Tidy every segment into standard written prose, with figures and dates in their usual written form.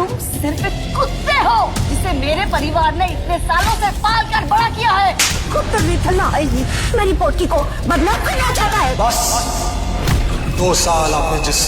तुम सिर्फ एक कुत्ते हो जिसे मेरे परिवार ने इतने सालों से पाल कर बड़ा किया है। कुत्ते भी थल्ला आएगी मेरी पोटकी को बदनाम करना चाहता है। बस 2 साल आपने जिस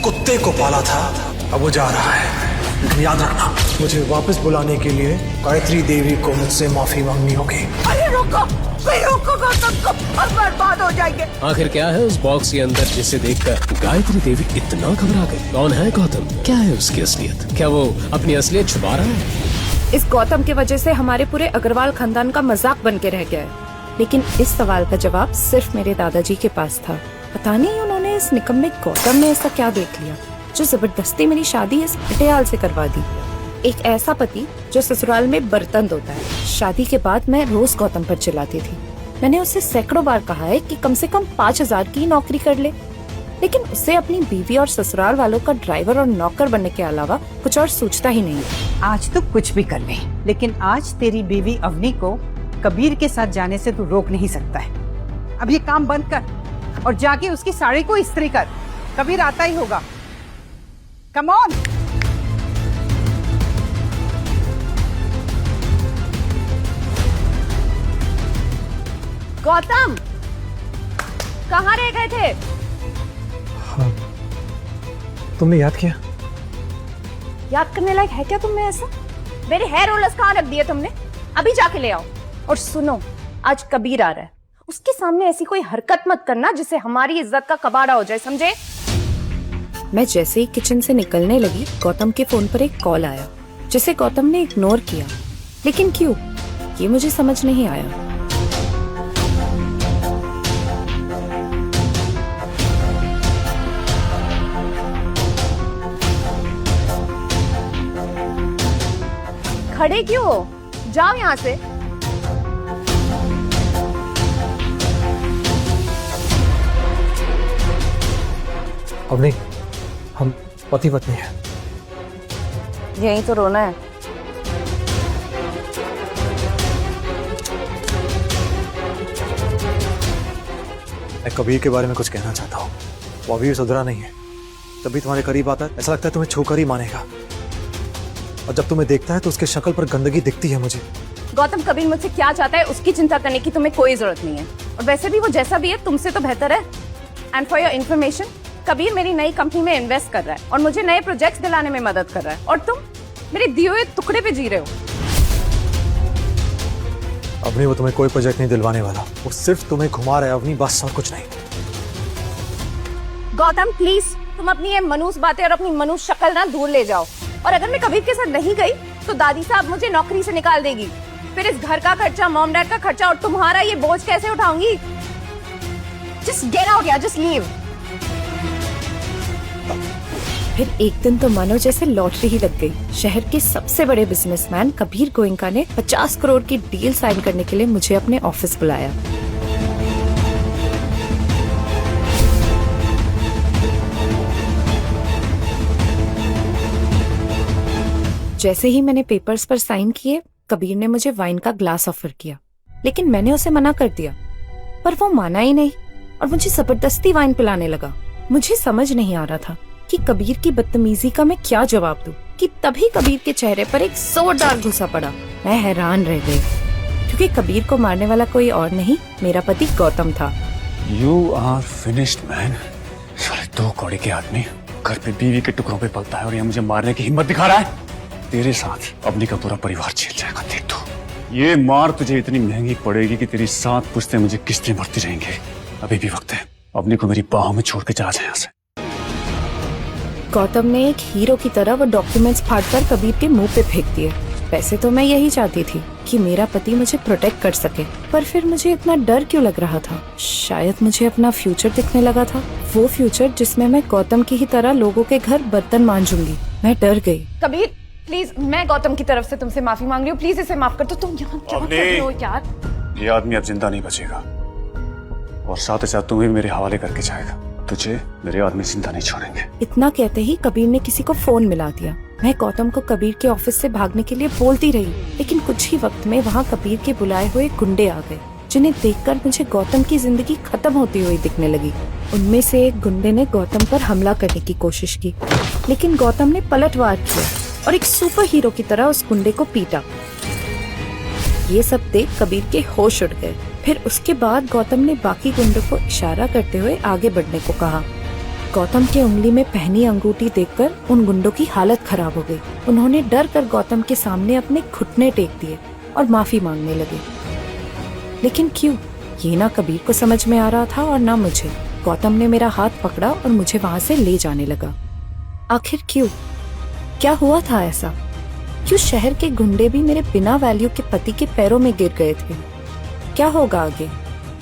कुत्ते को पाला था अब वो जा रहा है, लेकिन याद रखना मुझे वापस बुलाने के लिए गायत्री देवी को मुझसे माफी मांगनी होगी। अरे रोको, कोई रोको सबको और बर्बाद हो जाएंगे। आखिर क्या है उस बॉक्स के अंदर जिसे देखकर गायत्री देवी इतना घबरा गई? कौन है गौतम? क्या है उसकी असलियत? क्या वो अपनी असलियत छुपा रहा है? इस गौतम की वजह से हमारे पूरे अग्रवाल खानदान का मजाक बन के रह गया है। लेकिन इस सवाल का जवाब सिर्फ मेरे दादाजी के पास था। पता नहीं उन्होंने इस निकम्मे गौतम ने ऐसा क्या देख लिया जो जबरदस्ती मेरी शादी इस पटियाल से करवा दी। एक ऐसा पति जो ससुराल में बर्तन धोता है। शादी के बाद मैं रोज गौतम पर चिल्लाती थी। मैंने उससे सैकड़ों बार कहा है कि कम से कम 5,000 की नौकरी कर ले, लेकिन उसे अपनी बीवी और ससुराल वालों का ड्राइवर और नौकर बनने के अलावा कुछ और सोचता ही नहीं। आज तो कुछ भी कर ले, लेकिन आज तेरी बीवी अवनी को कबीर के साथ जाने से तू रोक नहीं सकता है। अब ये काम बंद कर और जाके उसकी साड़ी को इस्त्री कर। कबीर आता ही होगा। Come on. गौतम, कहाँ रह गए थे? हाँ, तुमने याद किया? याद करने लायक है क्या तुम में ऐसा? मेरे हेयर रोलर्स कहाँ रख दिए तुमने? अभी जाके ले आओ। और सुनो, आज कबीर आ रहा है, उसके सामने ऐसी कोई हरकत मत करना जिससे हमारी इज्जत का कबाड़ा हो जाए, समझे? मैं जैसे ही किचन से निकलने लगी, गौतम के फोन पर एक कॉल आया जिसे गौतम ने इग्नोर किया। लेकिन क्यों, ये मुझे समझ नहीं आया। खड़े क्यों हो? जाओ यहाँ से। अब नहीं, हम पति पत्नी हैं। यही तो रोना है। मैं कबीर के बारे में कुछ कहना चाहता हूँ। वो अभी भी सुधरा नहीं है। जब भी तुम्हारे करीब आता है ऐसा लगता है तुम्हें छूकर ही मानेगा, और जब तुम्हें देखता है तो उसके शक्ल पर गंदगी दिखती है मुझे। गौतम, कबीर मुझसे क्या चाहता है उसकी चिंता करने की तुम्हें कोई जरूरत नहीं है। और वैसे भी वो जैसा भी है तुमसे तो बेहतर है। And for your information, Kabir मेरी नई कंपनी में इन्वेस्ट कर रहा है और मुझे नए प्रोजेक्ट्स दिलाने में मदद कर रहा है, और तुम मेरे दिए हुए टुकड़े पे जी रहे हो। अवनी, वो तुम्हें कोई प्रोजेक्ट नहीं दिलवाने वाला, वो सिर्फ तुम्हें घुमा रहा है अवनी, बस और कुछ नहीं। गौतम प्लीज, तुम अपनी ये मनूस बातें और अपनी मनूस शक्ल ना दूर ले जाओ। और अगर मैं कबीर के साथ नहीं गई तो दादी साहब मुझे नौकरी से निकाल देगी। फिर इस घर का खर्चा, मॉम डैड का खर्चा और तुम्हारा ये बोझ कैसे उठाऊंगी? जस्ट गेट आउट यार, जस्ट लीव। फिर एक दिन तो मानो जैसे लॉटरी ही लग गई। शहर के सबसे बड़े बिजनेसमैन कबीर गोइंका ने 50 करोड़ की डील साइन करने के लिए मुझे अपने ऑफिस बुलाया। जैसे ही मैंने पेपर्स पर साइन किए, कबीर ने मुझे वाइन का ग्लास ऑफर किया, लेकिन मैंने उसे मना कर दिया। पर वो माना ही नहीं और मुझे जबरदस्ती वाइन पिलाने लगा। मुझे समझ नहीं आ रहा था कि कबीर की बदतमीजी का मैं क्या जवाब दूं, कि तभी कबीर के चेहरे पर एक जोरदार गुस्सा पड़ा। मैं हैरान रह गई, क्योंकि कबीर को मारने वाला कोई और नहीं, मेरा पति गौतम था। You are finished, man. साले 2 कौड़ी के आदमी घर पे बीवी के टुकड़ों पे पलता है और यहाँ मुझे मारने की हिम्मत दिखा रहा है। तेरे साथ अवनी का पूरा परिवार झेल जाएगा, देख तू। ये मार तुझे इतनी महंगी पड़ेगी कि तेरी 7 पुश्तें मुझे किस्तें भरती रहेंगे। अभी भी वक्त है, अवनी को मेरी बाहों में छोड़ के चला जाए यहाँ से। गौतम ने एक हीरो की तरह वो डॉक्यूमेंट्स फाड़कर कबीर के मुंह पे फेंक दिए। वैसे तो मैं यही चाहती थी कि मेरा पति मुझे प्रोटेक्ट कर सके, पर फिर मुझे इतना डर क्यों लग रहा था? शायद मुझे अपना फ्यूचर दिखने लगा था, वो फ्यूचर जिसमें मैं गौतम की ही तरह लोगों के घर बर्तन मांजूंगी। मैं डर गई। कबीर प्लीज, मैं गौतम की तरफ से तुमसे माफी मांग रही हूँ, प्लीज इसे माफ कर दो। तुम यहाँ क्या कर रहे हो यार? ये आदमी अब जिंदा नहीं बचेगा और साथ ही साथ तुम्हें मेरे हवाले करके जाएगा। तुझे मेरे आदमी जिंदा नहीं छोड़ेंगे। इतना कहते ही कबीर ने किसी को फोन मिला दिया। मैं गौतम को कबीर के ऑफिस से भागने के लिए बोलती रही, लेकिन कुछ ही वक्त में वहाँ कबीर के बुलाए हुए गुंडे आ गए, जिन्हें देखकर मुझे गौतम की जिंदगी खत्म होती हुई दिखने लगी। उनमें से एक गुंडे ने गौतम पर हमला करने की कोशिश की, लेकिन गौतम ने पलटवार किया और एक सुपर हीरो की तरह उस गुंडे को पीटा। ये सब देख कबीर के होश उड़ गए। फिर उसके बाद गौतम ने बाकी गुंडों को इशारा करते हुए आगे बढ़ने को कहा। गौतम के उंगली में पहनी अंगूठी देखकर उन गुंडों की हालत खराब हो गई। उन्होंने डर कर गौतम के सामने अपने घुटने टेक दिए और माफी मांगने लगे। लेकिन क्यों, ये ना कबीर को समझ में आ रहा था और ना मुझे। गौतम ने मेरा हाथ पकड़ा और मुझे वहाँ से ले जाने लगा। आखिर क्यों, क्या हुआ था ऐसा? क्यों शहर के गुंडे भी मेरे बिना वैल्यू के पति के पैरों में गिर गए थे? क्या होगा आगे?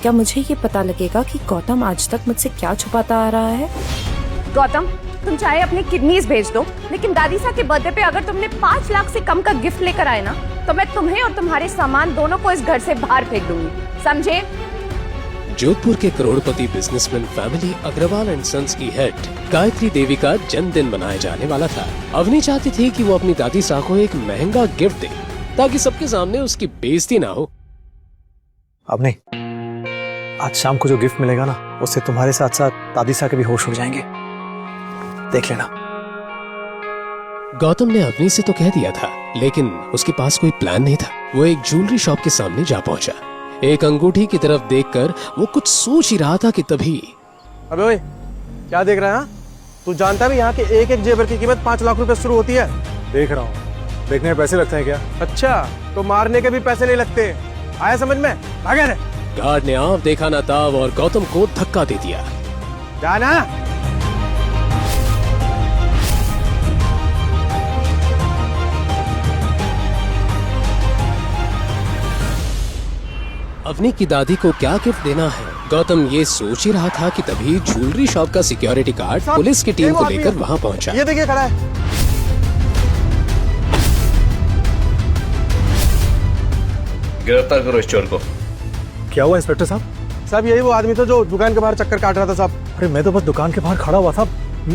क्या मुझे ये पता लगेगा कि गौतम आज तक मुझसे क्या छुपाता आ रहा है? गौतम, तुम चाहे अपनी किडनीज भेज दो, लेकिन दादीसा के बर्थडे पे अगर तुमने 5 लाख से कम का गिफ्ट लेकर आए ना, तो मैं तुम्हें और तुम्हारे सामान दोनों को इस घर से बाहर फेंक दूंगी, समझे? जोधपुर के करोड़पति businessman family Agarwal and sons की हेड गायत्री देवी का जन्मदिन मनाया जाने वाला था। अवनी चाहती थी कि वो अपनी दादी सा को एक महंगा गिफ्ट दे ताकि सबके सामने उसकी बेइज्जती ना हो। अब नहीं, आज शाम को जो गिफ्ट मिलेगा ना, उससे तुम्हारे साथ साथ दादी सा के भी होश उड़ जाएंगे, देख लेना। गौतम ने अवनी से तो कह दिया था, लेकिन उसके पास कोई प्लान नहीं था। वो एक ज्वेलरी शॉप के सामने जा पहुंचा। एक अंगूठी की तरफ देखकर वो कुछ सोच ही रहा था कि तभी अबे ओए, क्या देख रहा है? तू जानता भी यहाँ के एक एक जेवर की कीमत 5 लाख रुपए शुरू होती है। देख रहा हूँ। देखने में पैसे लगते हैं क्या? अच्छा, तो मारने के भी पैसे नहीं लगते, आया समझ में? भागे रे। गार्ड ने आप देखा ना ताव और गौतम को धक्का दे दिया। जाना। अवनी की दादी को क्या गिफ्ट देना है, गौतम ये सोच ही रहा था कि तभी ज्वेलरी शॉप का सिक्योरिटी गार्ड पुलिस की टीम को लेकर वहां पहुंचा। ये देखिए खड़ा है। गिरफ्तार करो इस चोर को। क्या हुआ इंस्पेक्टर साहब? साहब यही वो आदमी था जो दुकान के बाहर चक्कर काट रहा था साहब। अरे मैं तो बस दुकान के बाहर खड़ा हुआ था,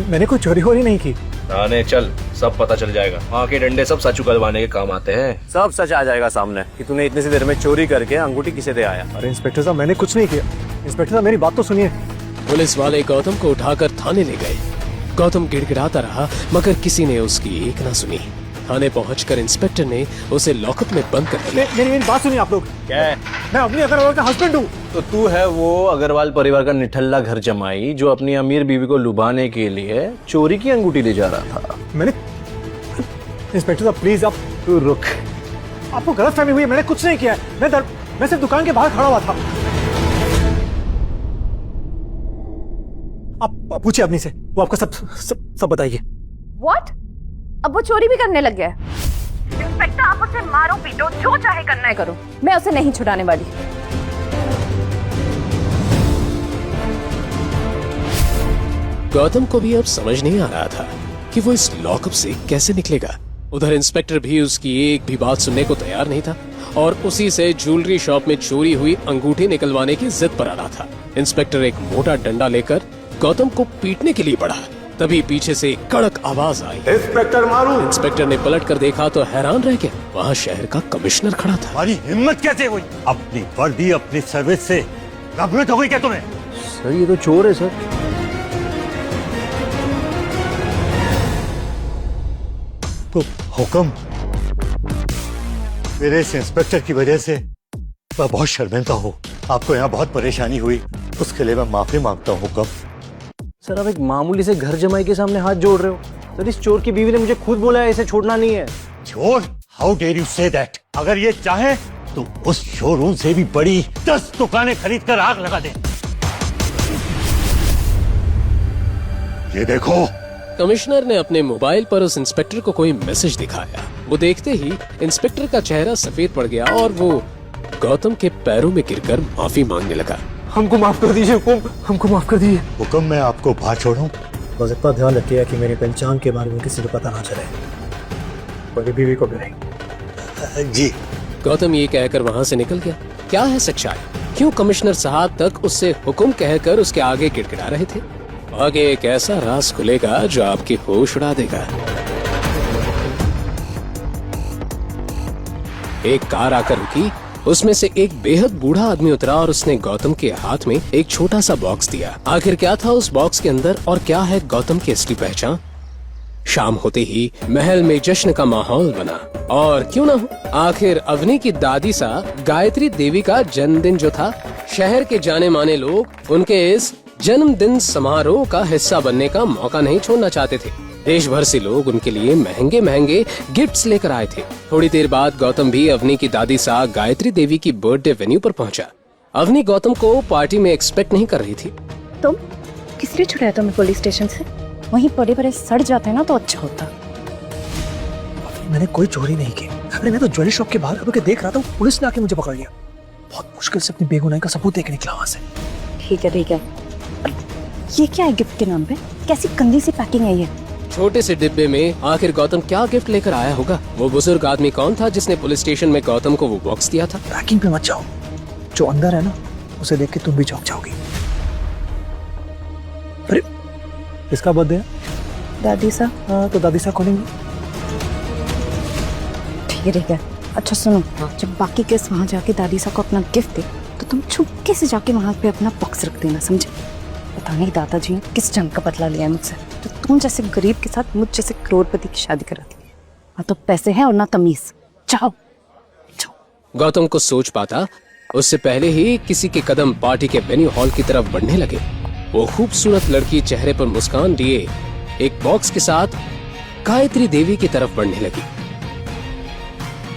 मैंने कोई चोरी वोरी नहीं की। थाने चल, सब पता चल जाएगा। वहाँ के डंडे सब सच उगलवाने के काम आते हैं। सब सच आ जाएगा सामने कि तूने इतनी सी देर में चोरी करके अंगूठी किसे दे आया। अरे इंस्पेक्टर साहब, मैंने कुछ नहीं किया। इंस्पेक्टर साहब, मेरी बात तो सुनिए। पुलिस वाले गौतम को उठाकर थाने ले गए। गौतम गिड़गिड़ाता रहा, मगर किसी ने उसकी एक ना सुनी। थाने पहुंचकर इंस्पेक्टर ने उसे लॉकअप में बंद कर दिया। मेरी बात सुनिए आप लोग। क्या है? मैं अवनी अग्रवाल का हस्बैंड हूँ। तो तू है वो अग्रवाल परिवार का निठल्ला घर जमाई जो अपनी अमीर बीवी को लुभाने के लिए चोरी की अंगूठी ले जा रहा था। मैंने इंस्पेक्टर साहब प्लीज आप तू रुक। आपको गलतफहमी हुई है, मैंने कुछ नहीं किया है। मैं सिर्फ दुकान के बाहर खड़ा हुआ था। आप पूछिए अपनी से, वो आपको सब बताइए। What? अब वो चोरी भी करने लग गया है। इंस्पेक्टर, आप उसे मारो पीटो, जो चाहे करना है करो, मैं उसे नहीं छुड़ाने वाली। गौतम को भी अब समझ नहीं आ रहा था कि वो इस लॉकअप से कैसे निकलेगा। उधर इंस्पेक्टर भी उसकी एक भी बात सुनने को तैयार नहीं था और उसी से ज्वेलरी शॉप में चोरी हुई अंगूठी निकलवाने की जिद पर आ रहा था। इंस्पेक्टर एक मोटा डंडा लेकर गौतम को पीटने के लिए बढ़ा। तभी पीछे से एक कड़क आवाज आई। इंस्पेक्टर मारू। इंस्पेक्टर ने पलट कर देखा तो हैरान रह गया। वहाँ शहर का कमिश्नर खड़ा था। हमारी हिम्मत कैसे हुई? अपनी वर्दी अपनी सर्विस से घबराहट हो गई क्या तुम्हें? सर ये तो चोर है सर। तो हुक्म, मेरे इस इंस्पेक्टर की वजह से मैं बहुत शर्मिंदा हूँ। आपको यहाँ बहुत परेशानी हुई, उसके लिए मैं माफी मांगता हूँ। हुक्म। सर आप एक मामूली से घर जमाई के सामने हाथ जोड़ रहे हो। सर इस चोर की बीवी ने मुझे खुद बोला है इसे छोड़ना नहीं है। चोर? How dare you say that? अगर ये चाहे तो उस शोरूम से भी बड़ी 10 दुकानें खरीद कर आग लगा दे। ये देखो। कमिश्नर ने अपने मोबाइल पर उस इंस्पेक्टर को कोई मैसेज दिखाया। वो देखते ही इंस्पेक्टर का चेहरा सफेद पड़ गया और वो गौतम के पैरों में गिरकर माफी मांगने लगा। हमको माफ कर दीजिए हुकुम, हमको माफ कर दीजिए। हुक्म, मैं आपको बाहर छोड़ूं? बस इतना ध्यान रखिएगा कि मेरी पहचान के बारे में किसी को पता ना चले, मेरी बीवी को भी नहीं। जी। गौतम ये कहकर वहाँ से निकल गया। क्या है सच्चाई? क्यों कमिश्नर साहब तक उससे हुक्म कहकर उसके आगे गिड़गिड़ा रहे थे? आगे एक ऐसा राज खुलेगा जो आपकी होश उड़ा देगा। एक कार आकर रुकी। उसमें से एक बेहद बूढ़ा आदमी उतरा और उसने गौतम के हाथ में एक छोटा सा बॉक्स दिया। आखिर क्या था उस बॉक्स के अंदर और क्या है गौतम की असली पहचान? शाम होते ही महल में जश्न का माहौल बना। और क्यों ना हो, आखिर अवनी की दादी सा गायत्री देवी का जन्मदिन जो था, शहर के जाने माने लोग उनके इस जन्मदिन समारोह का हिस्सा बनने का मौका नहीं छोड़ना चाहते थे। देश भर से लोग उनके लिए महंगे महंगे गिफ्ट्स लेकर आए थे। थोड़ी देर बाद गौतम भी अवनी की दादी सा गायत्री देवी की बर्थडे वेन्यू पर पहुंचा। अवनी गौतम को पार्टी में एक्सपेक्ट नहीं कर रही थी। तुम किस लिए छुड़ाया तुम्हें पुलिस स्टेशन से? वहीं पड़े पड़े सड़ जाते हैं ना तो अच्छा होता। मैंने कोई चोरी नहीं की। अरे मैं तो ज्वेलरी शॉप के बाहर खड़े होकर देख रहा था, पुलिस ने आके मुझे पकड़ लिया। बहुत मुश्किल से अपनी बेगुनाही का सबूत देके निकला वहां से। ठीक है। ये क्या है गिफ्ट के नाम पे? कैसी गंदी सी पैकिंग है ये? छोटे से डिब्बे में आखिर गौतम क्या गिफ्ट लेकर आया होगा? वो बुजुर्ग आदमी कौन था जिसने पुलिस स्टेशन में गौतम को वो बॉक्स दिया था? पैकिंग पे मत जाओ, जो अंदर है ना उसे देख के तुम भी चौंक जाओगी। अरे किसका बर्थडे है? दादी सा। हाँ तो दादी सा खोलेंगे। ठीक है। अच्छा सुनो, जब बाकी गेस्ट वहाँ जाके दादी सा को अपना गिफ्ट दे तो तुम चुपके से जाके वहाँ पे अपना बॉक्स रख देना, समझे? पता नहीं दादाजी ने किस जंग का बदला लिया है मुझसे, तो तुम जैसे गरीब के साथ मुझ जैसे करोड़पति की शादी करा दी। ना तो पैसे हैं और ना तमीज। जाओ। गौतम को सोच पाता उससे पहले ही किसी के कदम पार्टी के वेन्यू हॉल की तरफ बढ़ने लगे। वो खूबसूरत लड़की चेहरे पर मुस्कान लिए एक बॉक्स के साथ गायत्री देवी की तरफ बढ़ने लगी।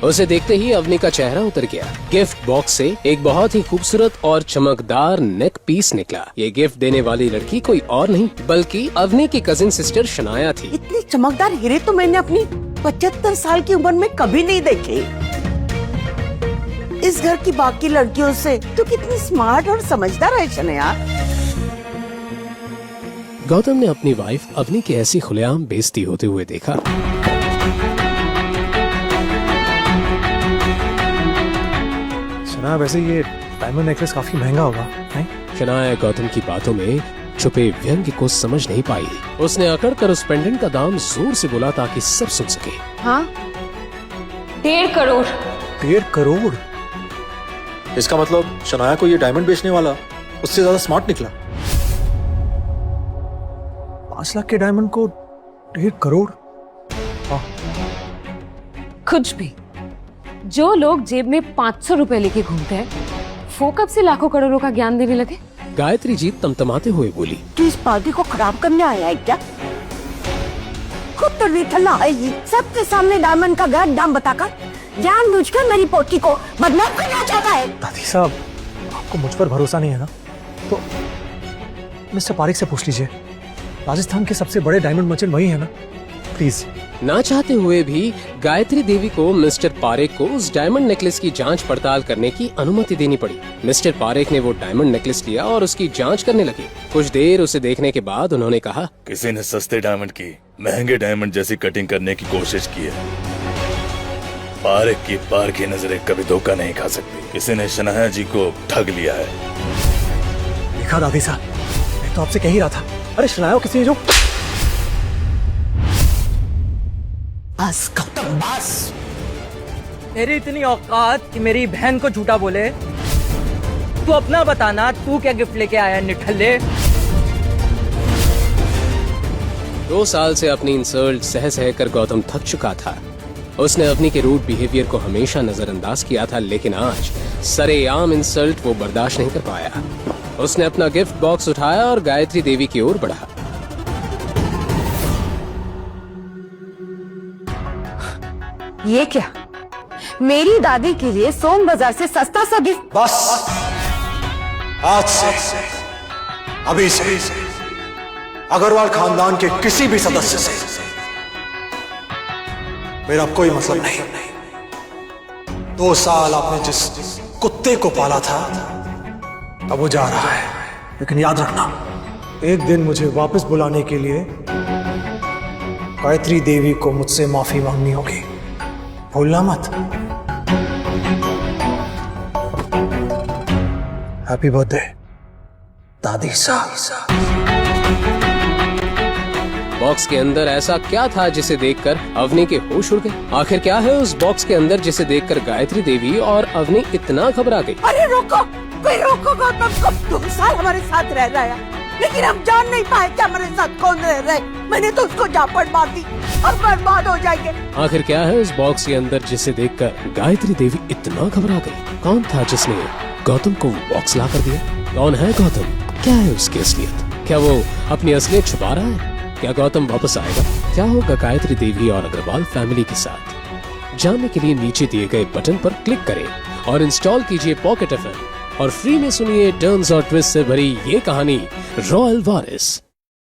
उसे देखते ही अवनी का चेहरा उतर गया। गिफ्ट बॉक्स से एक बहुत ही खूबसूरत और चमकदार नेक पीस निकला। ये गिफ्ट देने वाली लड़की कोई और नहीं बल्कि अवनी की कजिन सिस्टर शनाया थी। इतनी चमकदार हीरे तो मैंने अपनी 75 साल की उम्र में कभी नहीं देखे। इस घर की बाकी लड़कियों से तो कितनी स्मार्ट और समझदार है शनाया। गौतम ने अपनी वाइफ अवनी की ऐसी खुलेआम बेइज्जती होते हुए देखा। शनाया, वैसे ये डायमंड नेकलेस काफी महंगा होगा, नहीं? शनाया गौतम की बातों में छुपे व्यंग्य को समझ नहीं पाई। उसने अकड़ कर उस पेंडेंट का दाम जोर से बोला ताकि सब सुन सके। हाँ, 1.5 करोड़। 1.5 करोड़? इसका मतलब शनाया को ये डायमंड बेचने वाला उससे ज्यादा स्मार्ट निकला। 5 लाख के डायमंड को 1.5 करोड़? कुछ भी। जो लोग जेब में 500 रुपए लेके घूमते हैं, वो कब से लाखों करोड़ों का ज्ञान देने लगे? गायत्री जी तमतमाते हुए बोली। तू इस पार्टी को खराब करने आया है क्या? खुद तो निठल्ला है ये। सबके सामने डायमंड का गलत दाम बताकर जानबूझकर मेरी पोती को बदनाम करना चाहता है। दादी साहब, आपको मुझ पर भरोसा नहीं है ना? तो मिस्टर पारेख से पूछ लीजिए। राजस्थान के सबसे बड़े डायमंड मर्चेंट वही है ना? प्लीज। ना चाहते हुए भी गायत्री देवी को मिस्टर पारेख को उस डायमंड नेकलेस की जांच पड़ताल करने की अनुमति देनी पड़ी। मिस्टर पारेख ने वो डायमंड नेकलेस लिया और उसकी जांच करने लगे। कुछ देर उसे देखने के बाद उन्होंने कहा, किसी ने सस्ते डायमंड की महंगे डायमंड जैसी कटिंग करने की कोशिश की है। पारेख की पार की नजरें कभी धोखा नहीं खा सकती। किसी ने शनाया जी को ठग लिया है। देखा दादी साहब, मैं तो आपसे कह ही रहा था। अरे शनाया किसी ने जो बस गौतम बस। तेरी इतनी औकात कि मेरी बहन को झूठा बोले? तू अपना बताना, तू क्या गिफ्ट लेके आया निठल्ले? 2 साल से अपनी इंसल्ट सह सह कर गौतम थक चुका था। उसने अवनी के रूड बिहेवियर को हमेशा नजरअंदाज किया था, लेकिन आज सरेआम इंसल्ट वो बर्दाश्त नहीं कर पाया। उसने अपना गिफ्ट बॉक्स उठाया और गायत्री देवी की ओर बढ़ा। ये क्या? मेरी दादी के लिए सोम बाजार से सस्ता सा गिफ्ट? बस आज से, अभी से अग्रवाल खानदान के किसी भी सदस्य से मेरा कोई मतलब नहीं। 2 साल आपने जिस कुत्ते को पाला था, अब वो जा रहा है। लेकिन याद रखना, एक दिन मुझे वापस बुलाने के लिए गायत्री देवी को मुझसे माफी मांगनी होगी, भूलना मत। हैप्पी बर्थडे दादी साहब। बॉक्स के अंदर ऐसा क्या था जिसे देखकर अवनी के होश उड़ गए? आखिर क्या है उस बॉक्स के अंदर जिसे देखकर गायत्री देवी और अवनी इतना घबरा गई? अरे रोको, कोई रोको गौतम को। 2 साल हमारे साथ रह रहा है, लेकिन हम जान नहीं पाए कि हमारे साथ कौन रह रहे। मैंने तो उसको झापड़ मार दी, अब बर्बाद हो जाएंगे। आखिर क्या है उस बॉक्स के अंदर जिसे देखकर गायत्री देवी इतना घबरा गई? कौन था जिसने गौतम को बॉक्स ला कर दिया? कौन है गौतम? क्या है उसकी असलियत? क्या वो अपनी असलियत छुपा रहा है? क्या गौतम वापस आएगा? क्या होगा गायत्री देवी और अग्रवाल फैमिली के साथ? जानने के लिए नीचे दिए गए बटन पर क्लिक करें और इंस्टॉल कीजिए पॉकेट FM और फ्री में सुनिए टर्न्स और ट्विस्ट से भरी ये कहानी रॉयल वारिस।